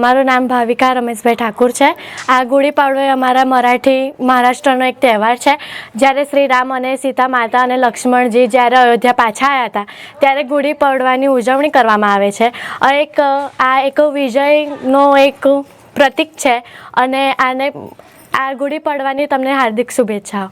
મારું નામ ભાવિકા રમેશભાઈ ઠાકુર છે। આ ગુડી પાડવો એ અમારા મહારાષ્ટ્રનો એક તહેવાર છે। જ્યારે શ્રી રામ અને સીતા માતા અને લક્ષ્મણજી જ્યારે અયોધ્યા પાછા આવ્યા હતા ત્યારે ગુડી પડવાની ઉજવણી કરવામાં આવે છે। આ એક વિજયનો એક પ્રતીક છે અને આ ગુડી પડવાની તમને હાર્દિક શુભેચ્છાઓ।